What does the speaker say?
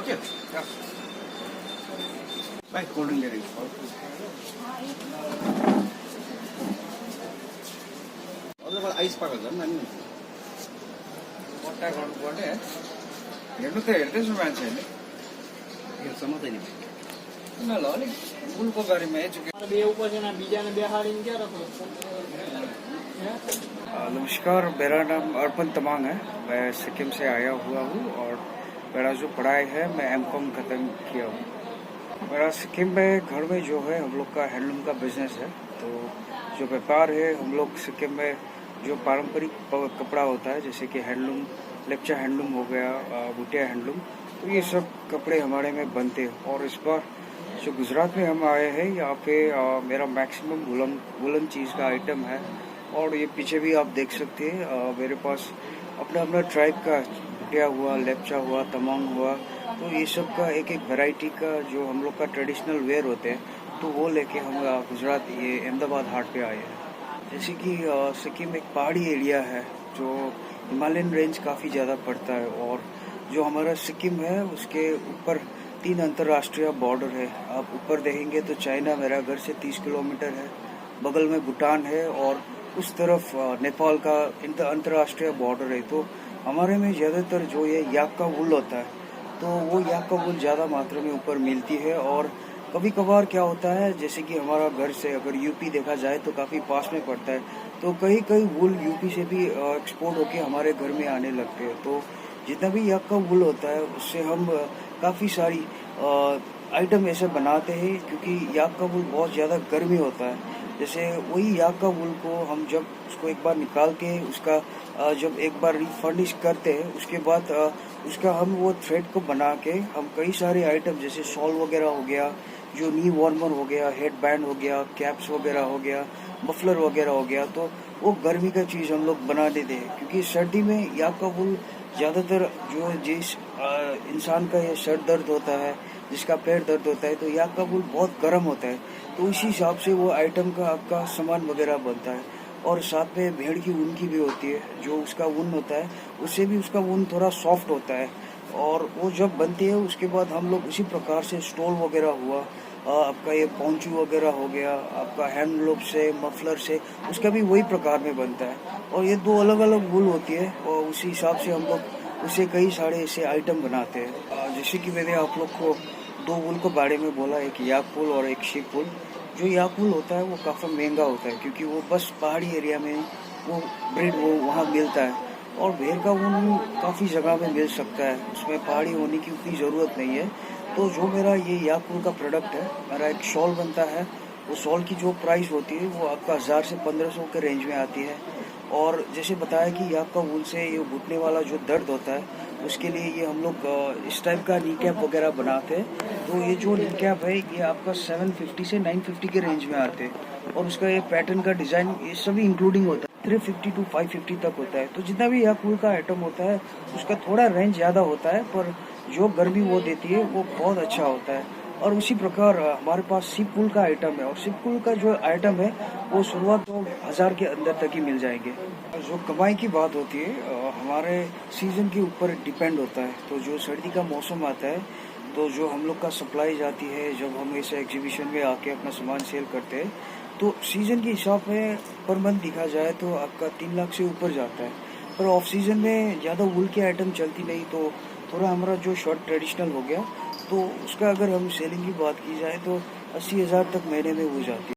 Okay. Yeah. Bye. Cold drink getting. Otherwise, ice pack again. I mean, what I want to what है? ये तो तेरे से सुना चाहिए. ये समझ नहीं. ना लो नहीं. उन को बारे में चुके. બે ઉપર છે ને બીજાને બેહાડીને ક્યાં રખો? नमस्कार, मेरा नाम अर्पण तमांग है. मैं सिक्किम से आया हुआ हूँ और मेरा जो पढ़ाई है मैं एमकॉम खत्म किया हूँ. मेरा सिक्किम में घर में जो है हम लोग का हैंडलूम का बिजनेस है. तो जो व्यापार है हम लोग सिक्किम में जो पारंपरिक कपड़ा होता है जैसे कि हैंडलूम, लेप्चा हैंडलूम हो गया, भूटिया हैंडलूम, तो ये सब कपड़े हमारे में बनते हैं. और इस बार जो गुजरात में हम आए हैं यहाँ पे मेरा मैक्सिमम वुलन चीज़ का आइटम है. और ये पीछे भी आप देख सकते हैं मेरे पास अपना अपना ट्राइब का भुटिया हुआ, लेप्चा हुआ, तमांग हुआ, तो ये सब का एक एक वैरायटी का जो हम लोग का ट्रेडिशनल वेयर होते हैं तो वो लेके हम गुजरात ये अहमदाबाद हाट पे आए हैं. जैसे कि सिक्किम एक पहाड़ी एरिया है जो हिमालयन रेंज काफ़ी ज़्यादा पड़ता है. और जो हमारा सिक्किम है उसके ऊपर 3 अंतर्राष्ट्रीय बॉर्डर है. आप ऊपर देखेंगे तो चाइना मेरा घर से 30 किलोमीटर है, बगल में भूटान है और उस तरफ नेपाल का अंतर्राष्ट्रीय बॉर्डर है. तो हमारे में ज़्यादातर जो ये याक का वूल होता है तो वो याक का वूल ज़्यादा मात्रा में ऊपर मिलती है. और कभी कभार क्या होता है जैसे कि हमारा घर से अगर यूपी देखा जाए तो काफ़ी पास में पड़ता है, तो कई कई वूल यूपी से भी एक्सपोर्ट होके हमारे घर में आने लगते हैं. तो जितना भी याक का वूल होता है उससे हम काफ़ी सारी आइटम ऐसे बनाते हैं क्योंकि याक का वूल बहुत ज़्यादा गर्मी होता है. जैसे वही याक का वूल को हम जब उसको एक बार निकाल के उसका जब एक बार रिफर्निश करते हैं उसके बाद उसका हम वो थ्रेड को बना के हम कई सारे आइटम जैसे शॉल वगैरह हो गया, जो नी वार्मर हो गया, हेड बैंड हो गया, कैप्स वगैरह हो गया, मफलर वगैरह हो गया, तो वो गर्मी का चीज़ हम लोग बना देते हैं. क्योंकि सर्दी में याक का वूल ज़्यादातर जो जिस इंसान का ये सर दर्द होता है, जिसका पैर दर्द होता है, तो याक का वूल बहुत गर्म होता है. तो उसी हिसाब से वो आइटम का आपका सामान वगैरह बनता है. और साथ में भेड़ की ऊन की भी होती है, जो उसका ऊन होता है उससे भी उसका ऊन थोड़ा सॉफ्ट होता है. और वो जब बनती है उसके बाद हम लोग उसी प्रकार से स्टोल वगैरह हुआ, आपका ये पौंचू वगैरह हो गया, आपका हैंडलूम से, मफलर से, उसका भी वही प्रकार में बनता है. और ये 2 अलग अलग वूल होती है और उसी हिसाब से हम लोग उसे कई सारे ऐसे आइटम बनाते हैं. जैसे कि मैंने आप लोग को 2 वूल के बारे में बोला, एक याक वूल और एक शीप वूल. जो याक वूल होता है वो काफ़ी महंगा होता है क्योंकि वो बस पहाड़ी एरिया में वो ब्रीड वो वहाँ मिलता है. और भेड़ का ऊन काफ़ी जगह में मिल सकता है, उसमें पहाड़ी होने की उतनी ज़रूरत नहीं है. तो जो मेरा ये याक वूल का प्रोडक्ट है, मेरा एक शॉल बनता है, वो शॉल की जो प्राइस होती है वो आपका 1000 से 1500 के रेंज में आती है. और जैसे बताया कि याक का वूल से ये घुटने वाला जो दर्द होता है उसके लिए ये हम लोग इस टाइप का नी कैप वगैरह बनाते हैं. तो ये जो नी कैप है ये आपका 750 से 950 के रेंज में आते हैं. और उसका ये पैटर्न का डिज़ाइन ये सभी इंक्लूडिंग होता है, 350 to 550 तक होता है. तो जितना भी याक वूल का आइटम होता है उसका थोड़ा रेंज ज़्यादा होता है, पर जो गर्मी वो देती है वो बहुत अच्छा होता है. और उसी प्रकार हमारे पास सिप वूल का आइटम है, और सिप वूल का जो आइटम है वो शुरुआत तो 1000 के अंदर तक ही मिल जाएंगे. जो कमाई की बात होती है हमारे सीज़न के ऊपर डिपेंड होता है. तो जो सर्दी का मौसम आता है तो जो हम लोग का सप्लाई जाती है, जब हम ऐसे एग्जीबिशन में आके अपना सामान सेल करते हैं तो सीज़न के हिसाब में पर मंथ दिखा जाए तो आपका 3 लाख से ऊपर जाता है. पर ऑफ सीज़न में ज़्यादा वूल के आइटम चलती नहीं, तो थोड़ा हमारा जो शॉर्ट ट्रेडिशनल हो गया तो उसका अगर हम सेलिंग की बात की जाए तो 80,000 तक महीने में हो जाती है.